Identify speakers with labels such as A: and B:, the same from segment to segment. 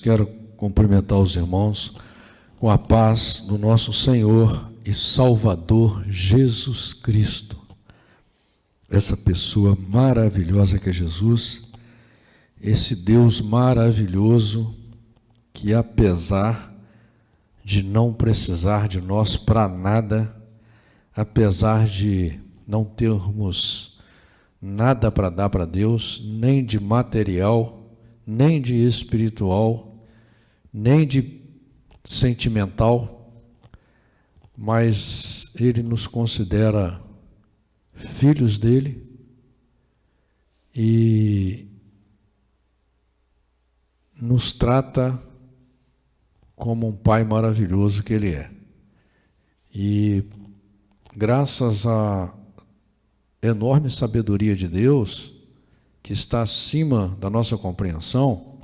A: Quero cumprimentar os irmãos com a paz do nosso Senhor e Salvador Jesus Cristo. Essa pessoa maravilhosa que é Jesus, esse Deus maravilhoso que, apesar de não precisar de nós para nada, apesar de não termos nada para dar para Deus, nem de material, nem de espiritual, nem de sentimental, mas Ele nos considera filhos dele e nos trata como um Pai maravilhoso que Ele é. E graças à enorme sabedoria de Deus, que está acima da nossa compreensão,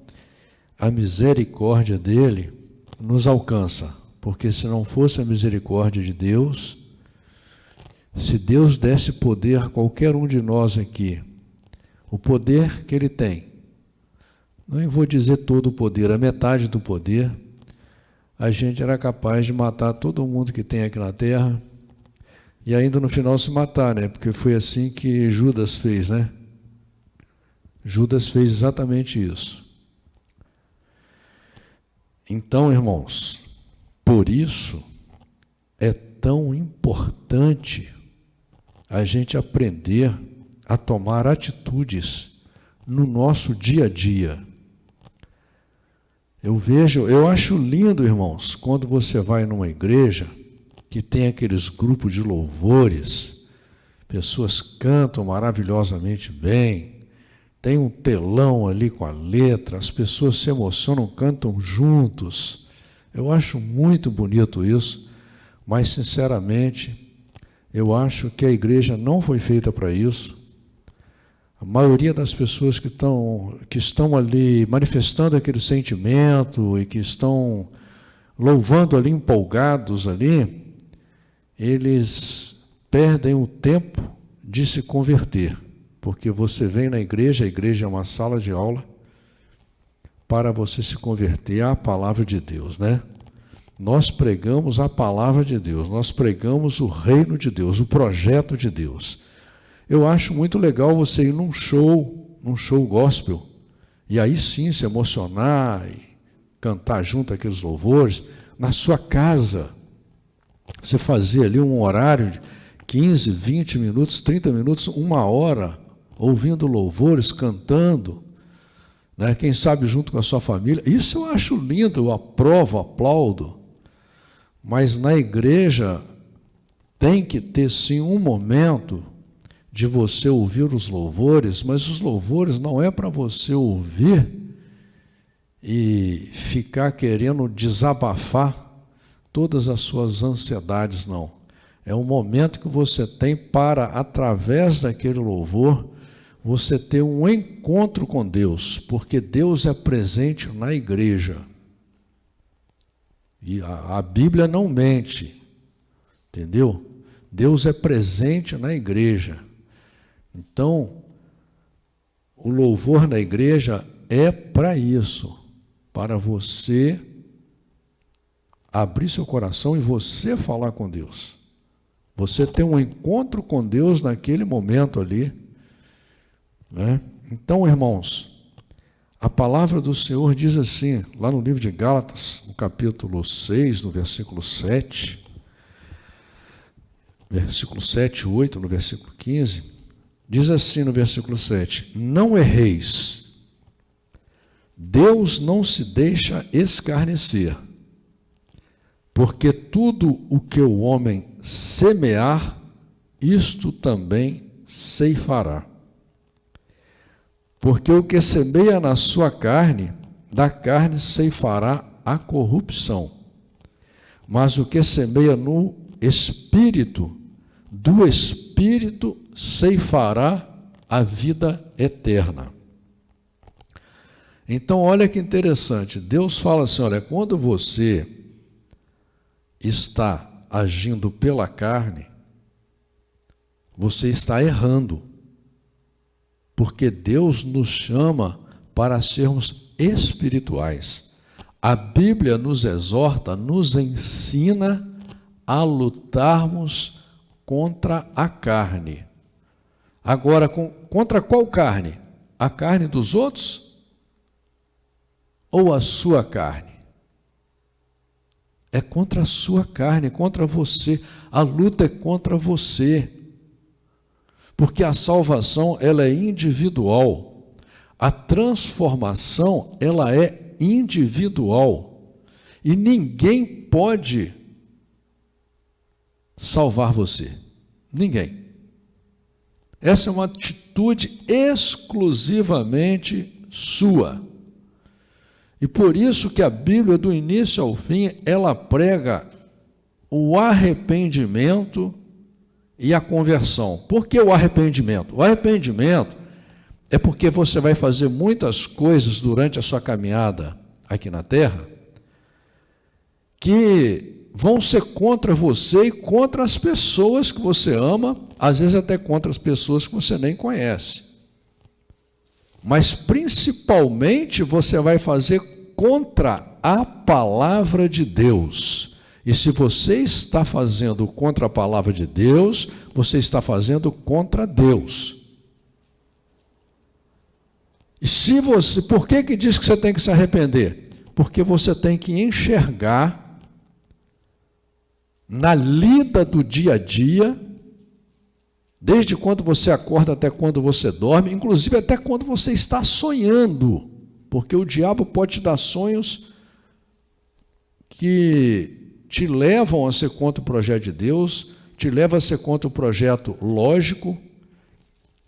A: a misericórdia dele nos alcança, porque se não fosse a misericórdia de Deus, se Deus desse poder a qualquer um de nós aqui, o poder que ele tem, não vou dizer todo o poder, a metade do poder, a gente era capaz de matar todo mundo que tem aqui na terra, e ainda no final se matar, né? Porque foi assim que Judas fez, né? Judas fez exatamente isso. Então, irmãos, por isso é tão importante a gente aprender a tomar atitudes no nosso dia a dia. Eu acho lindo, irmãos, quando você vai numa igreja que tem aqueles grupos de louvores, pessoas cantam maravilhosamente bem, tem um telão ali com a letra, as pessoas se emocionam, cantam juntos. Eu acho muito bonito isso, mas, sinceramente, eu acho que a igreja não foi feita para isso. A maioria das pessoas que estão ali manifestando aquele sentimento e que estão louvando ali, empolgados ali, eles perdem o tempo de se converter. Porque você vem na igreja, a igreja é uma sala de aula para você se converter à palavra de Deus, né? Nós pregamos a palavra de Deus, nós pregamos o reino de Deus, o projeto de Deus. Eu acho muito legal você ir num show gospel, e aí sim se emocionar e cantar junto aqueles louvores, na sua casa. Você fazer ali um horário de 15, 20 minutos, 30 minutos, 1 hora, ouvindo louvores, cantando, né? Quem sabe junto com a sua família. Isso eu acho lindo, eu aprovo, aplaudo. Mas na igreja tem que ter sim um momento de você ouvir os louvores, mas os louvores não é para você ouvir e ficar querendo desabafar todas as suas ansiedades, não. É um momento que você tem para, através daquele louvor, você ter um encontro com Deus, porque Deus é presente na igreja. E a Bíblia não mente, entendeu? Deus é presente na igreja. Então, o louvor na igreja é para isso, para você abrir seu coração e você falar com Deus. Você ter um encontro com Deus naquele momento ali, né? Então, irmãos, a palavra do Senhor diz assim, lá no livro de Gálatas, no capítulo 6, no versículo 7, versículo 7 e 8, no versículo 15, diz assim no versículo 7, não erreis, Deus não se deixa escarnecer, porque tudo o que o homem semear, isto também ceifará. Porque o que semeia na sua carne, da carne ceifará a corrupção. Mas o que semeia no Espírito, do Espírito ceifará a vida eterna. Então, olha que interessante, Deus fala assim, olha, quando você está agindo pela carne, você está errando. Porque Deus nos chama para sermos espirituais. A Bíblia nos exorta, nos ensina a lutarmos contra a carne. Agora, contra qual carne? A carne dos outros ou a sua carne? É contra a sua carne, contra você. A luta é contra você. Porque a salvação, ela é individual. A transformação, ela é individual. E ninguém pode salvar você. Ninguém. Essa é uma atitude exclusivamente sua. E por isso que a Bíblia, do início ao fim, ela prega o arrependimento e a conversão. Por que o arrependimento? O arrependimento é porque você vai fazer muitas coisas durante a sua caminhada aqui na terra que vão ser contra você e contra as pessoas que você ama, às vezes até contra as pessoas que você nem conhece. Mas principalmente você vai fazer contra a palavra de Deus. E se você está fazendo contra a palavra de Deus, você está fazendo contra Deus. E se você, por que diz que você tem que se arrepender? Porque você tem que enxergar na lida do dia a dia, desde quando você acorda até quando você dorme, inclusive até quando você está sonhando, porque o diabo pode te dar sonhos que te levam a ser contra o projeto de Deus, te levam a ser contra o projeto lógico,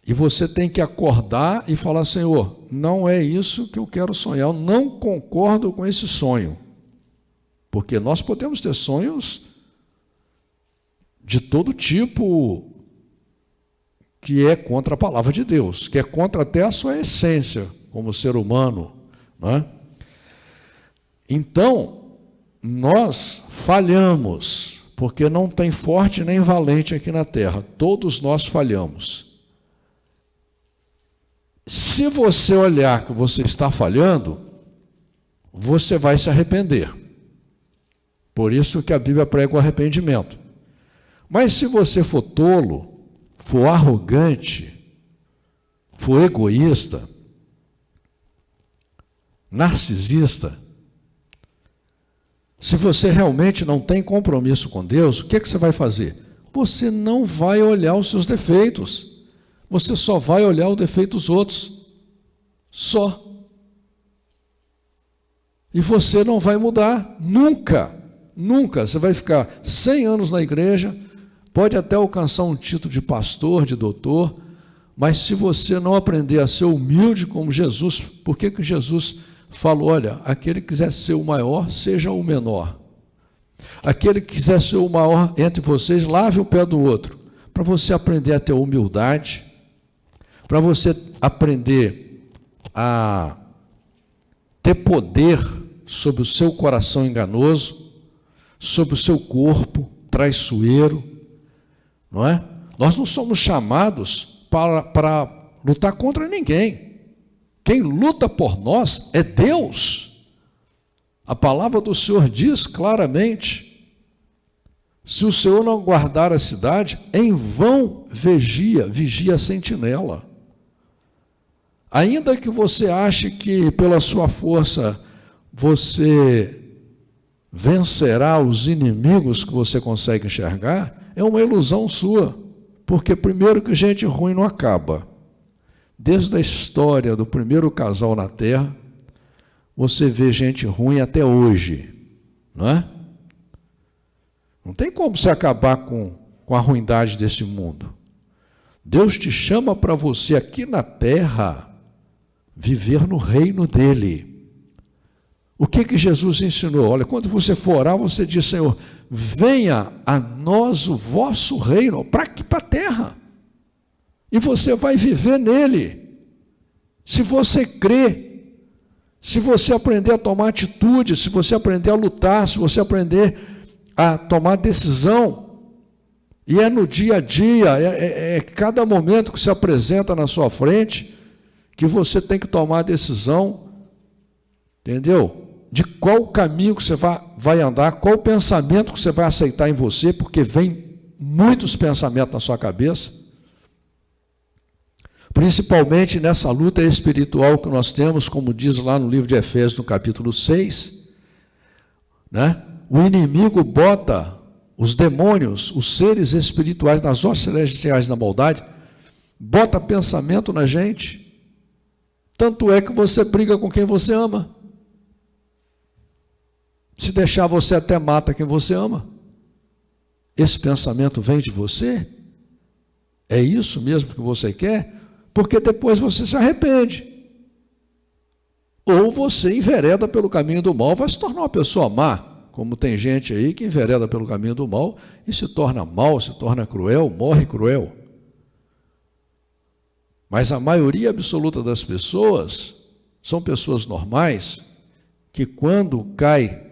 A: e você tem que acordar e falar: Senhor, não é isso que eu quero sonhar, eu não concordo com esse sonho. Porque nós podemos ter sonhos de todo tipo que é contra a palavra de Deus, que é contra até a sua essência como ser humano, não é? Então, nós falhamos, porque não tem forte nem valente aqui na terra, todos nós falhamos. Se você olhar que você está falhando, você vai se arrepender. Por isso que a Bíblia prega o arrependimento. Mas se você for tolo, for arrogante, for egoísta, narcisista, se você realmente não tem compromisso com Deus, o que você vai fazer? Você não vai olhar os seus defeitos. Você só vai olhar o defeito dos outros. Só. E você não vai mudar. Nunca. Nunca. Você vai ficar 100 anos na igreja, pode até alcançar um título de pastor, de doutor, mas se você não aprender a ser humilde como Jesus, por que Jesus falou: olha, aquele que quiser ser o maior, seja o menor. Aquele que quiser ser o maior entre vocês, lave o pé do outro. Para você aprender a ter humildade, para você aprender a ter poder sobre o seu coração enganoso, sobre o seu corpo traiçoeiro, não é? Nós não somos chamados para lutar contra ninguém. Quem luta por nós é Deus. A palavra do Senhor diz claramente: se o Senhor não guardar a cidade, em vão vigia a sentinela. Ainda que você ache que pela sua força você vencerá os inimigos que você consegue enxergar, é uma ilusão sua, porque primeiro que gente ruim não acaba. Desde a história do primeiro casal na Terra, você vê gente ruim até hoje, não é? Não tem como você acabar com a ruindade desse mundo. Deus te chama para você aqui na Terra viver no reino dele. O que Jesus ensinou? Olha, quando você for orar, você diz: Senhor, venha a nós o vosso reino, para aqui, para a terra. E você vai viver nele. Se você crê, se você aprender a tomar atitude, se você aprender a lutar, se você aprender a tomar decisão, e é no dia a dia, é cada momento que se apresenta na sua frente, que você tem que tomar a decisão Entendeu? De qual caminho que você vai andar, qual pensamento que você vai aceitar em você, porque vem muitos pensamentos na sua cabeça, principalmente nessa luta espiritual que nós temos, como diz lá no livro de Efésios, no capítulo 6, né? O inimigo bota os demônios, os seres espirituais nas hostes celestiais da maldade, bota pensamento na gente, tanto é que você briga com quem você ama. Se deixar, você até mata quem você ama. Esse pensamento vem de você? É isso mesmo que você quer? Porque depois você se arrepende. Ou você envereda pelo caminho do mal, vai se tornar uma pessoa má. Como tem gente aí que envereda pelo caminho do mal e se torna mal, se torna cruel, morre cruel. Mas a maioria absoluta das pessoas são pessoas normais que, quando cai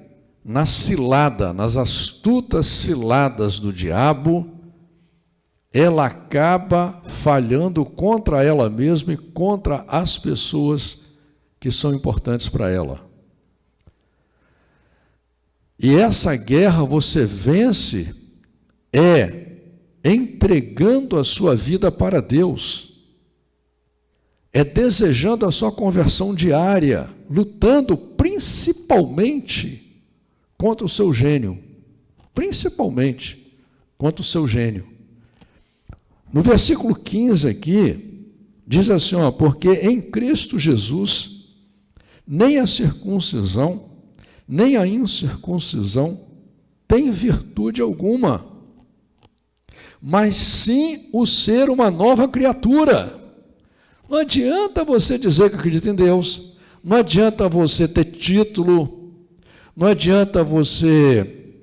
A: na cilada, nas astutas ciladas do diabo, ela acaba falhando contra ela mesma e contra as pessoas que são importantes para ela. E essa guerra você vence entregando a sua vida para Deus, desejando a sua conversão diária, lutando principalmente contra o seu gênio, principalmente contra o seu gênio. No versículo 15 aqui, diz assim, porque em Cristo Jesus, nem a circuncisão, nem a incircuncisão tem virtude alguma, mas sim o ser uma nova criatura. Não adianta você dizer que acredita em Deus, não adianta você ter título, não adianta você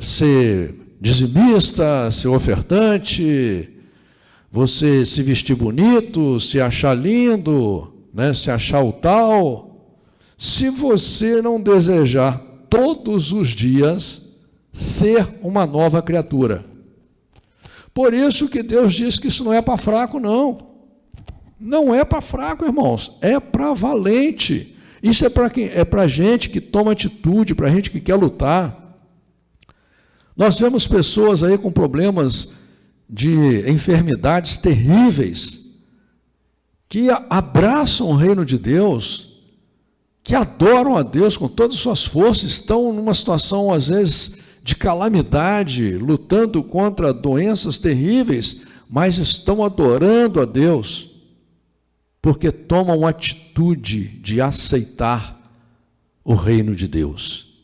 A: ser dizimista, ser ofertante, você se vestir bonito, se achar lindo, né, se achar o tal, se você não desejar todos os dias ser uma nova criatura. Por isso que Deus diz que isso não é para fraco, não. Não é para fraco, irmãos, é para valente. Isso é para gente que toma atitude, para gente que quer lutar. Nós vemos pessoas aí com problemas de enfermidades terríveis, que abraçam o reino de Deus, que adoram a Deus com todas as suas forças, estão numa situação, às vezes, de calamidade, lutando contra doenças terríveis, mas estão adorando a Deus, porque tomam atitude de aceitar o reino de Deus.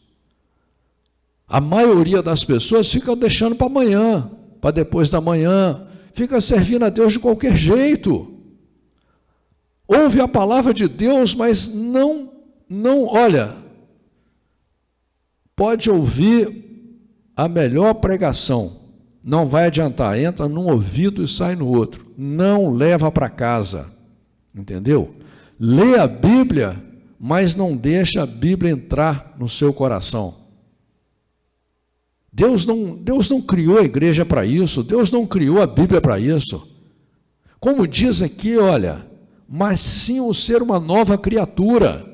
A: A maioria das pessoas fica deixando para amanhã, para depois da manhã, fica servindo a Deus de qualquer jeito. Ouve a palavra de Deus, mas não, olha, pode ouvir a melhor pregação, não vai adiantar, entra num ouvido e sai no outro, não leva para casa. Entendeu? Lê a Bíblia, mas não deixa a Bíblia entrar no seu coração. Deus não criou a igreja para isso, Deus não criou a Bíblia para isso. Como diz aqui, olha, mas sim o ser uma nova criatura.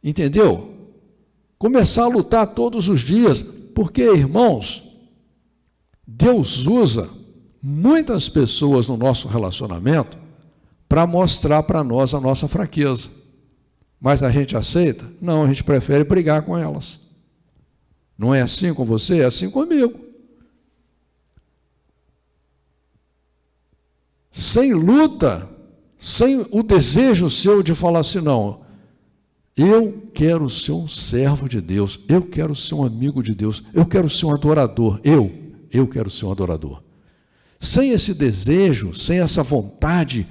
A: Entendeu? Começar a lutar todos os dias, porque, irmãos, Deus usa muitas pessoas no nosso relacionamento para mostrar para nós a nossa fraqueza. Mas a gente aceita? Não, a gente prefere brigar com elas. Não é assim com você? É assim comigo. Sem luta, sem o desejo seu de falar assim, não, eu quero ser um servo de Deus, eu quero ser um amigo de Deus, eu quero ser um adorador, eu quero ser um adorador. Sem esse desejo, sem essa vontade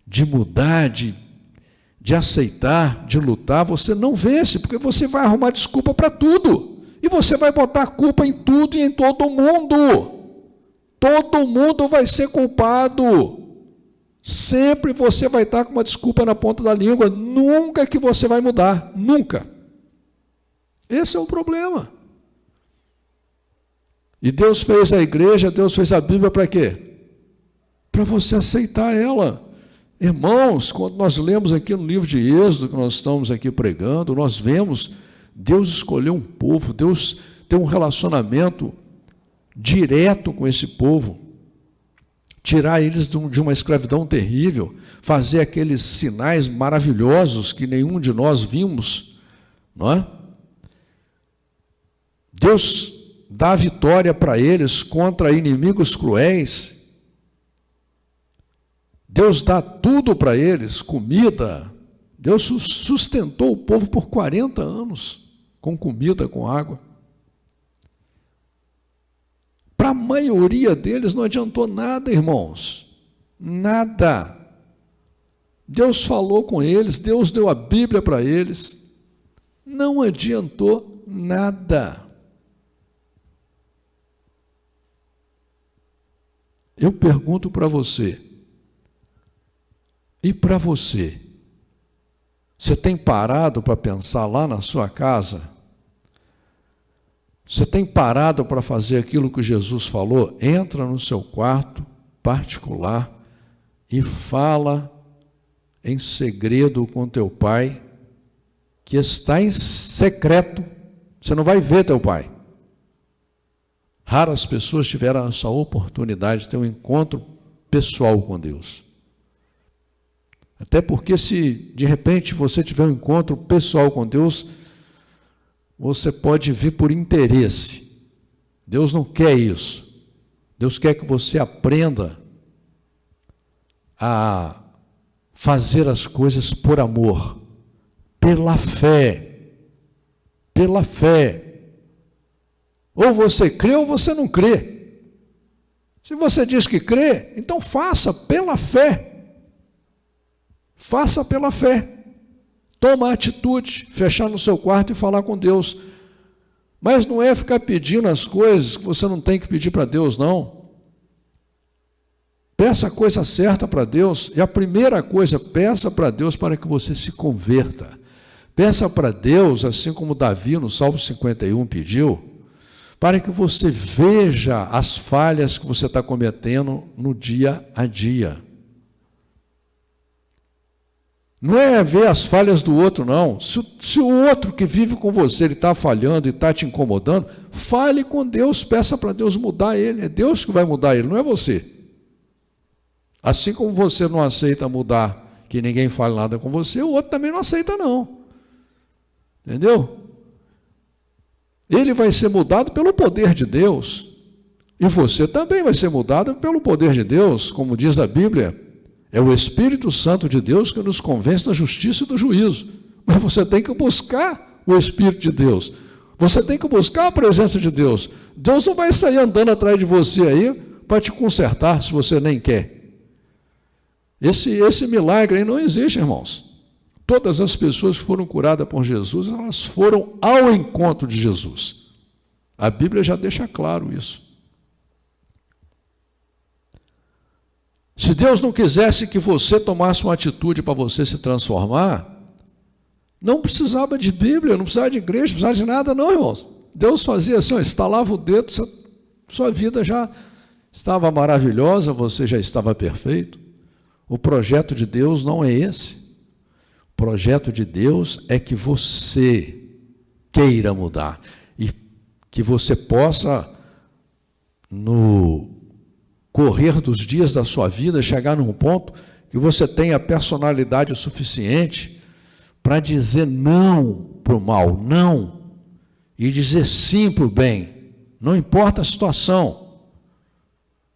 A: de mudar, de aceitar, de lutar, você não vence, porque você vai arrumar desculpa para tudo. E você vai botar culpa em tudo e em todo mundo. Todo mundo vai ser culpado. Sempre você vai estar com uma desculpa na ponta da língua. Nunca que você vai mudar. Nunca. Esse é o problema. E Deus fez a igreja, Deus fez a Bíblia para quê? Para você aceitar ela. Irmãos, quando nós lemos aqui no livro de Êxodo, que nós estamos aqui pregando, nós vemos Deus escolheu um povo, Deus tem um relacionamento direto com esse povo, tirar eles de uma escravidão terrível, fazer aqueles sinais maravilhosos que nenhum de nós vimos, não é? Deus dá vitória para eles contra inimigos cruéis. Deus dá tudo para eles, comida. Deus sustentou o povo por 40 anos, com comida, com água. Para a maioria deles não adiantou nada, irmãos. Nada. Deus falou com eles, Deus deu a Bíblia para eles. Não adiantou nada. Eu pergunto para você, e para você? Você tem parado para pensar lá na sua casa? Você tem parado para fazer aquilo que Jesus falou? Entra no seu quarto particular e fala em segredo com teu pai, que está em secreto. Você não vai ver teu pai. Raras pessoas tiveram essa oportunidade de ter um encontro pessoal com Deus. Até porque se de repente você tiver um encontro pessoal com Deus, você pode vir por interesse. Deus não quer isso. Deus quer que você aprenda a fazer as coisas por amor, pela fé. Pela fé. Ou você crê ou você não crê. Se você diz que crê, então faça pela fé. Faça pela fé. Toma a atitude, fechar no seu quarto e falar com Deus. Mas não é ficar pedindo as coisas que você não tem que pedir para Deus, não. Peça a coisa certa para Deus. E a primeira coisa, peça para Deus para que você se converta. Peça para Deus, assim como Davi no Salmo 51 pediu, para que você veja as falhas que você está cometendo no dia a dia. Não é ver as falhas do outro, não. Se o outro que vive com você ele está falhando e está te incomodando, fale com Deus, peça para Deus mudar ele. É Deus que vai mudar ele, não é você. Assim como você não aceita mudar, que ninguém fale nada com você, o outro também não aceita, não. Entendeu? Ele vai ser mudado pelo poder de Deus. E você também vai ser mudado pelo poder de Deus, como diz a Bíblia. É o Espírito Santo de Deus que nos convence da justiça e do juízo. Mas você tem que buscar o Espírito de Deus. Você tem que buscar a presença de Deus. Deus não vai sair andando atrás de você aí para te consertar se você nem quer. Esse milagre aí não existe, irmãos. Todas as pessoas que foram curadas por Jesus, elas foram ao encontro de Jesus. A Bíblia já deixa claro isso. Se Deus não quisesse que você tomasse uma atitude para você se transformar, não precisava de Bíblia, não precisava de igreja, não precisava de nada, não, irmãos. Deus fazia assim, ó, estalava o dedo, sua vida já estava maravilhosa, você já estava perfeito. O projeto de Deus não é esse. O projeto de Deus é que você queira mudar e que você possa, no correr dos dias da sua vida, chegar num ponto que você tenha personalidade suficiente para dizer não para o mal, não, e dizer sim para o bem, não importa a situação,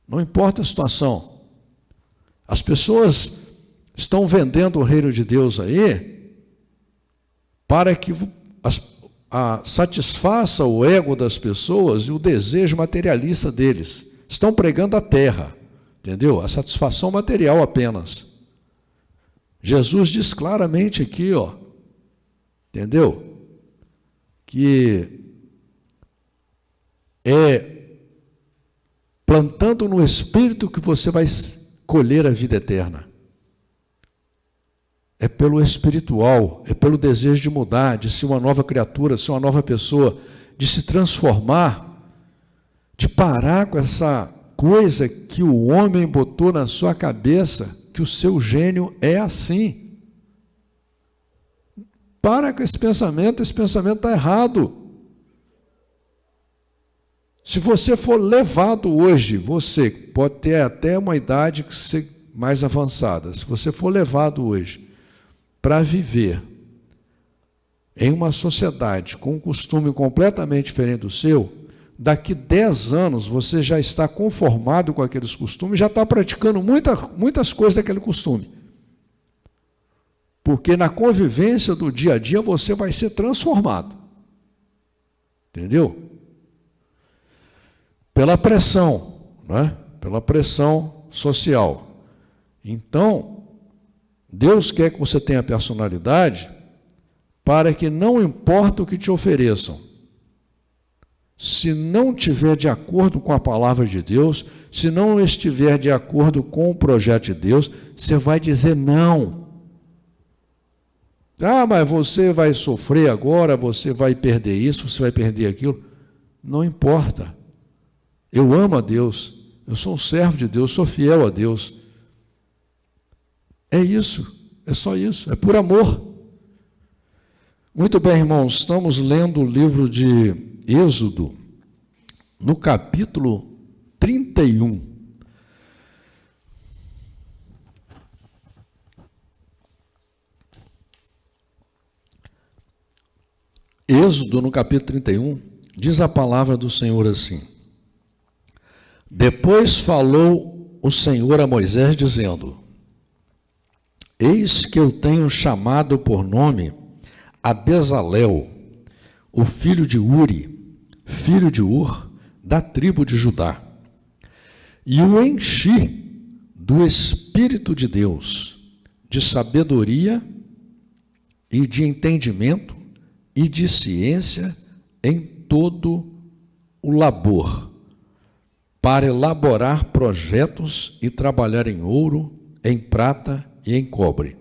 A: não importa a situação. As pessoas estão vendendo o reino de Deus aí para que satisfaça o ego das pessoas e o desejo materialista deles. Estão pregando a terra, entendeu? A satisfação material apenas. Jesus diz claramente aqui, ó, entendeu? Que é plantando no Espírito que você vai colher a vida eterna. É pelo espiritual, é pelo desejo de mudar, de ser uma nova criatura, ser uma nova pessoa, de se transformar, de parar com essa coisa que o homem botou na sua cabeça, que que o seu gênio é assim. Para com esse pensamento está errado. Se você for levado hoje, você pode ter até uma idade mais avançada, se você for levado hoje para viver em uma sociedade com um costume completamente diferente do seu, daqui 10 anos você já está conformado com aqueles costumes, já está praticando muitas coisas daquele costume. Porque na convivência do dia a dia você vai ser transformado. Entendeu? Pela pressão, né? Pela pressão social. Então, Deus quer que você tenha personalidade para que não importa o que te ofereçam, se não estiver de acordo com a palavra de Deus, se não estiver de acordo com o projeto de Deus, você vai dizer não. Ah, mas você vai sofrer agora, você vai perder isso, você vai perder aquilo. Não importa. Eu amo a Deus, eu sou um servo de Deus, sou fiel a Deus. É isso, é só isso, é por amor. Muito bem, irmãos, estamos lendo o livro de Êxodo, no capítulo 31. Êxodo, no capítulo 31, diz a palavra do Senhor assim: Depois falou o Senhor a Moisés, dizendo: Eis que eu tenho chamado por nome a Bezalel, o filho de Uri, filho de Ur, da tribo de Judá, e o enchi do Espírito de Deus, de sabedoria e de entendimento e de ciência em todo o labor, para elaborar projetos e trabalhar em ouro, em prata e em cobre.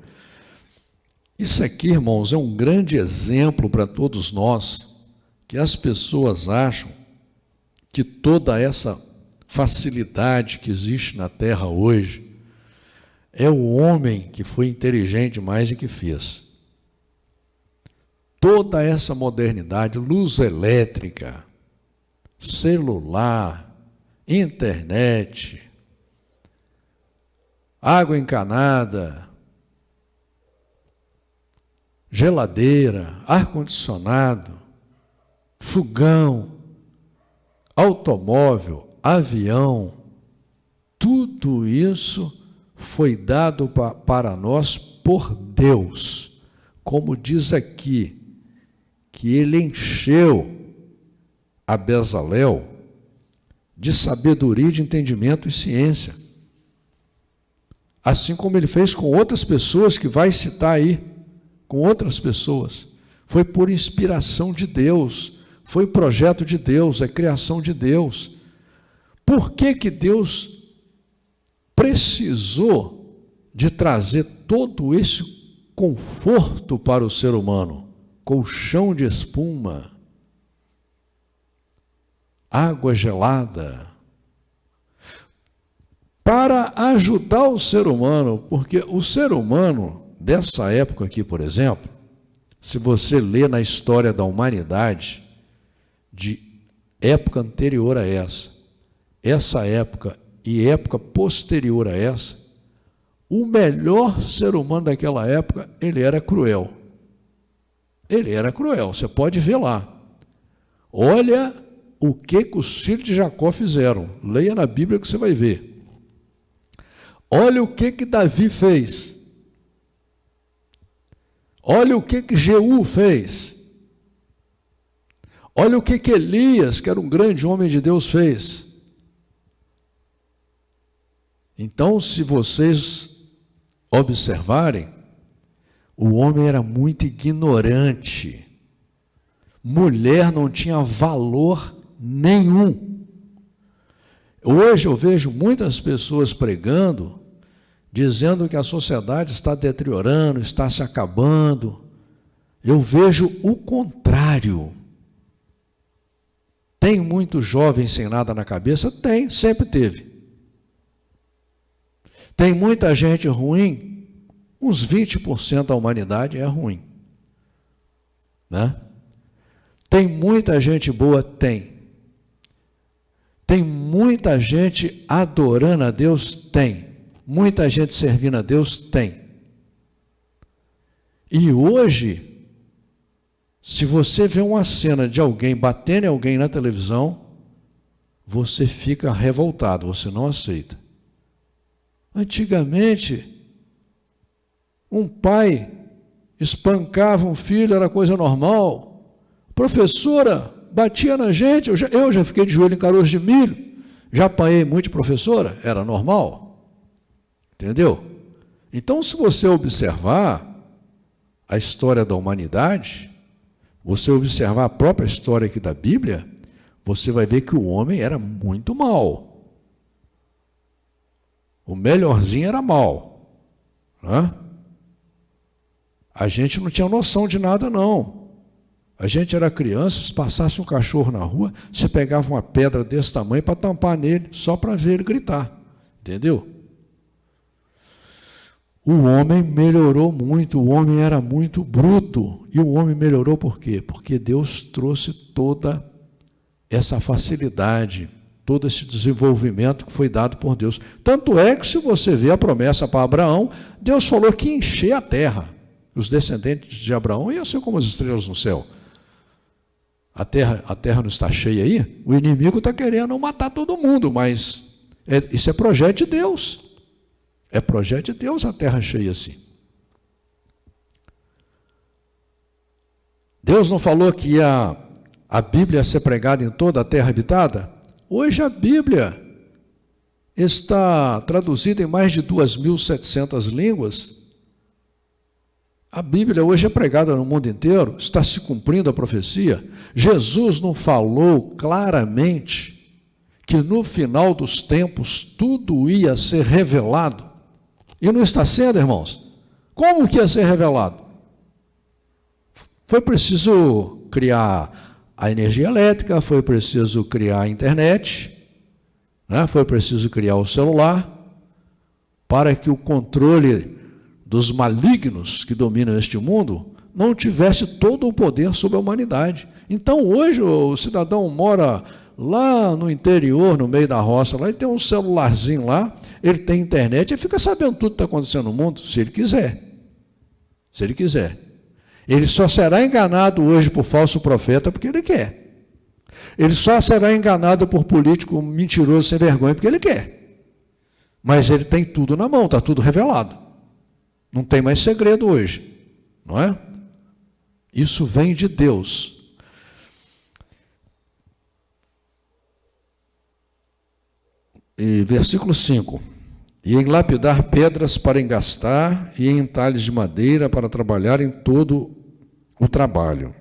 A: Isso aqui, irmãos, é um grande exemplo para todos nós, que as pessoas acham que toda essa facilidade que existe na terra hoje é o homem que foi inteligente mais e que fez. Toda essa modernidade, luz elétrica, celular, internet, água encanada, geladeira, ar-condicionado, fogão, automóvel, avião, tudo isso foi dado para nós por Deus. Como diz aqui, que ele encheu a Bezalel de sabedoria, de entendimento e ciência. Assim como ele fez com outras pessoas, que vai citar aí, com outras pessoas. Foi por inspiração de Deus, foi projeto de Deus, é criação de Deus. Por que que Deus precisou de trazer todo esse conforto para o ser humano? Colchão de espuma, água gelada, para ajudar o ser humano, porque o ser humano dessa época aqui, por exemplo, se você lê na história da humanidade, de época anterior a essa época e época posterior a essa, o melhor ser humano daquela época, ele era cruel. Ele era cruel, você pode ver lá. Olha o que os filhos de Jacó fizeram. Leia na Bíblia que você vai ver. Olha o que Davi fez. Olha o que Jeú fez. Olha o que Elias, que era um grande homem de Deus, fez. Então, se vocês observarem, o homem era muito ignorante. Mulher não tinha valor nenhum. Hoje eu vejo muitas pessoas pregando, dizendo que a sociedade está deteriorando, está se acabando. Eu vejo o contrário. Tem muitos jovens sem nada na cabeça? Tem, sempre teve. Tem muita gente ruim, uns 20% da humanidade é ruim. Né? Tem muita gente boa? Tem. Tem muita gente adorando a Deus? Tem. Muita gente servindo a Deus? Tem. E hoje, se você vê uma cena de alguém batendo em alguém na televisão, você fica revoltado, você não aceita. Antigamente, um pai espancava um filho, era coisa normal. Professora batia na gente, eu já fiquei de joelho em caroço de milho, já apanhei muito de professora, era normal. Entendeu? Então, se você observar a história da humanidade, você observar a própria história aqui da Bíblia, você vai ver que o homem era muito mau. O melhorzinho era mau. Né? A gente não tinha noção de nada, não. A gente era criança, se passasse um cachorro na rua, você pegava uma pedra desse tamanho para tampar nele, só para ver ele gritar. Entendeu? O homem melhorou muito, o homem era muito bruto. E o homem melhorou por quê? Porque Deus trouxe toda essa facilidade, todo esse desenvolvimento que foi dado por Deus. Tanto é que, se você vê a promessa para Abraão, Deus falou que ia encher a terra. Os descendentes de Abraão iam ser como as estrelas no céu. A terra não está cheia aí? O inimigo está querendo matar todo mundo, mas isso é projeto de Deus. É projeto de Deus a terra cheia assim. Deus não falou que a Bíblia ia ser pregada em toda a terra habitada? Hoje a Bíblia está traduzida em mais de 2.700 línguas. A Bíblia hoje é pregada no mundo inteiro, está se cumprindo a profecia. Jesus não falou claramente que no final dos tempos tudo ia ser revelado? E não está sendo, irmãos? Como que ia ser revelado? Foi preciso criar a energia elétrica, foi preciso criar a internet, né? Foi preciso criar o celular, para que o controle dos malignos que dominam este mundo não tivesse todo o poder sobre a humanidade. Então, hoje, o cidadão mora lá no interior, no meio da roça, lá, ele tem um celularzinho lá, ele tem internet, ele fica sabendo tudo que está acontecendo no mundo, se ele quiser. Se ele quiser. Ele só será enganado hoje por falso profeta porque ele quer. Ele só será enganado por político mentiroso sem vergonha porque ele quer. Mas ele tem tudo na mão, está tudo revelado. Não tem mais segredo hoje, não é? Isso vem de Deus. E versículo 5. E em lapidar pedras para engastar, e em entalhes de madeira para trabalhar em todo o trabalho.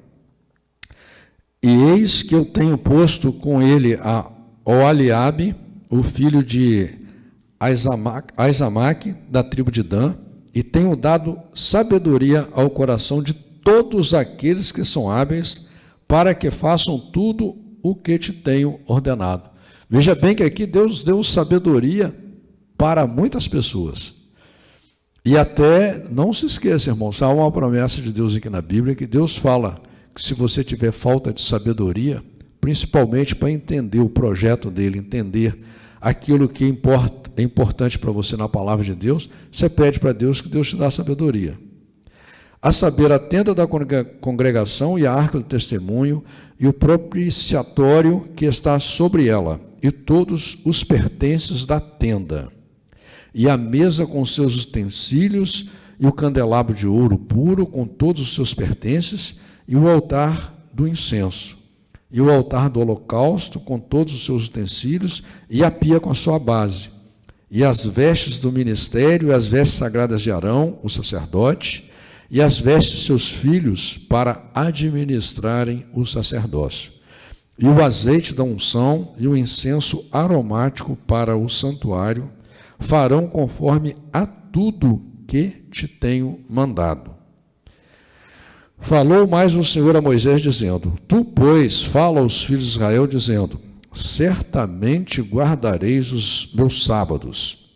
A: E eis que eu tenho posto com ele a Oholiabe, o filho de Aizamaque, da tribo de Dan, e tenho dado sabedoria ao coração de todos aqueles que são hábeis, para que façam tudo o que te tenho ordenado. Veja bem que aqui Deus deu sabedoria para muitas pessoas. E até, não se esqueça, irmãos, há uma promessa de Deus aqui na Bíblia, que Deus fala que se você tiver falta de sabedoria, principalmente para entender o projeto dele, entender aquilo que é importante para você na palavra de Deus, você pede para Deus que Deus te dá sabedoria. A saber, a tenda da congregação e a arca do testemunho e o propiciatório que está sobre ela, e todos os pertences da tenda, e a mesa com seus utensílios, e o candelabro de ouro puro com todos os seus pertences, e o altar do incenso, e o altar do holocausto com todos os seus utensílios, e a pia com a sua base, e as vestes do ministério, e as vestes sagradas de Arão, o sacerdote, e as vestes de seus filhos para administrarem o sacerdócio, e o azeite da unção e o incenso aromático para o santuário, farão conforme a tudo que te tenho mandado. Falou mais o Senhor a Moisés, dizendo: Tu, pois, fala aos filhos de Israel, dizendo: Certamente guardareis os meus sábados,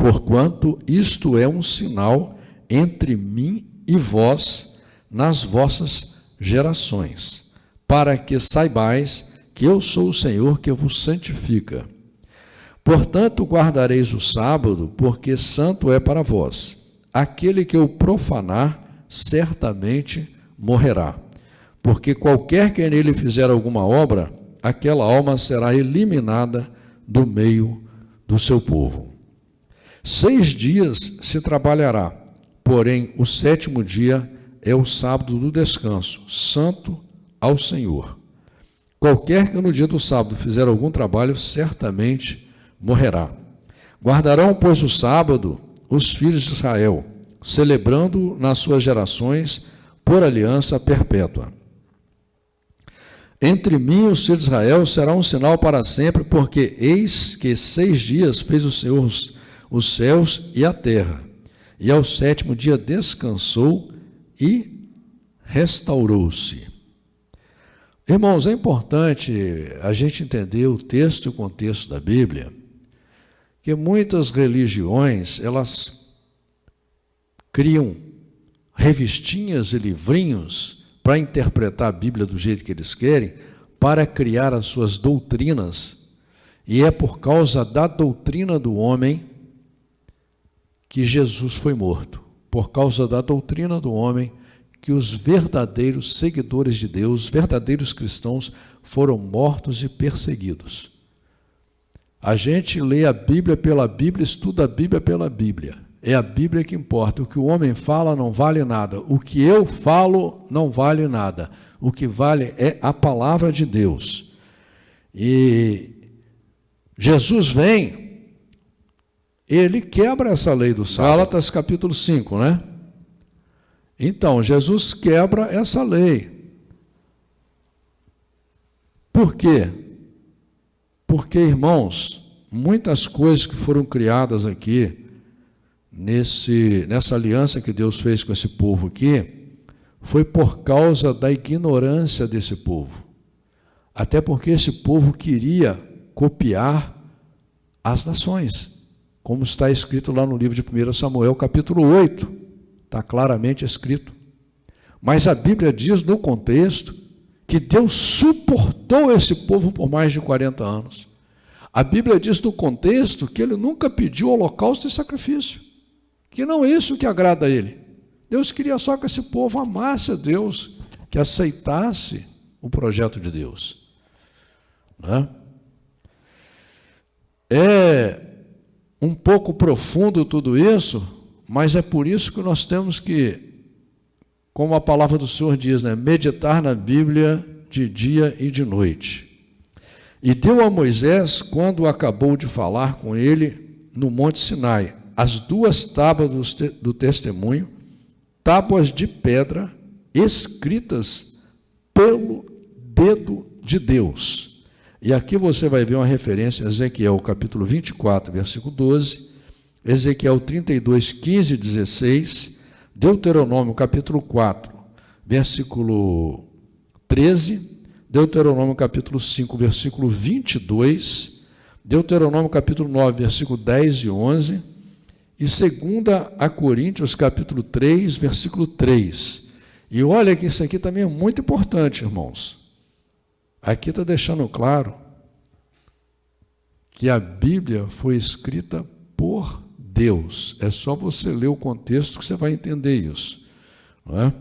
A: porquanto isto é um sinal entre mim e vós nas vossas gerações, para que saibais que eu sou o Senhor que vos santifica. Portanto, guardareis o sábado, porque santo é para vós. Aquele que o profanar, certamente morrerá. Porque qualquer que nele fizer alguma obra, aquela alma será eliminada do meio do seu povo. 6 dias se trabalhará, porém o 7º dia é o sábado do descanso, santo ao Senhor. Qualquer que no dia do sábado fizer algum trabalho, certamente morrerá. Guardarão, pois, o sábado os filhos de Israel, celebrando nas suas gerações por aliança perpétua. Entre mim e os filhos de Israel será um sinal para sempre, porque eis que 6 dias fez o Senhor os céus e a terra, e ao 7º dia descansou e restaurou-se. Irmãos, é importante a gente entender o texto e o contexto da Bíblia, que muitas religiões, elas criam revistinhas e livrinhos para interpretar a Bíblia do jeito que eles querem, para criar as suas doutrinas, e é por causa da doutrina do homem que Jesus foi morto, por causa da doutrina do homem que os verdadeiros seguidores de Deus, verdadeiros cristãos, foram mortos e perseguidos. A gente lê a Bíblia pela Bíblia, estuda a Bíblia pela Bíblia. É a Bíblia que importa. O que o homem fala não vale nada. O que eu falo não vale nada. O que vale é a palavra de Deus. E Jesus vem, ele quebra essa lei do sábado. Gálatas capítulo 5, né? Então, Jesus quebra essa lei. Por quê? Porque, irmãos, muitas coisas que foram criadas aqui, nessa aliança que Deus fez com esse povo aqui, foi por causa da ignorância desse povo. Até porque esse povo queria copiar as nações, como está escrito lá no livro de 1 Samuel, capítulo 8, está claramente escrito. Mas a Bíblia diz, no contexto, que Deus suportou esse povo por mais de 40 anos. A Bíblia diz, no contexto, que ele nunca pediu holocausto e sacrifício, que não é isso que agrada a ele. Deus queria só que esse povo amasse a Deus, que aceitasse o projeto de Deus. Né? É um pouco profundo tudo isso, mas é por isso que nós temos que, como a palavra do Senhor diz, né, meditar na Bíblia de dia e de noite. E deu a Moisés, quando acabou de falar com ele no Monte Sinai, as 2 tábuas do testemunho, tábuas de pedra escritas pelo dedo de Deus. E aqui você vai ver uma referência a Ezequiel capítulo 24, versículo 12, Ezequiel 32, 15 e 16, Deuteronômio capítulo 4, versículo 13, Deuteronômio capítulo 5, versículo 22, Deuteronômio capítulo 9, versículo 10 e 11, e 2 Coríntios capítulo 3, versículo 3. E olha que isso aqui também é muito importante, irmãos. Aqui está deixando claro que a Bíblia foi escrita por Deus. É só você ler o contexto que você vai entender isso. Não é?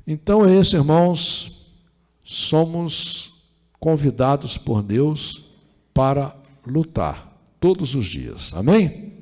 A: Então é isso, irmãos. Somos convidados por Deus para lutar todos os dias. Amém?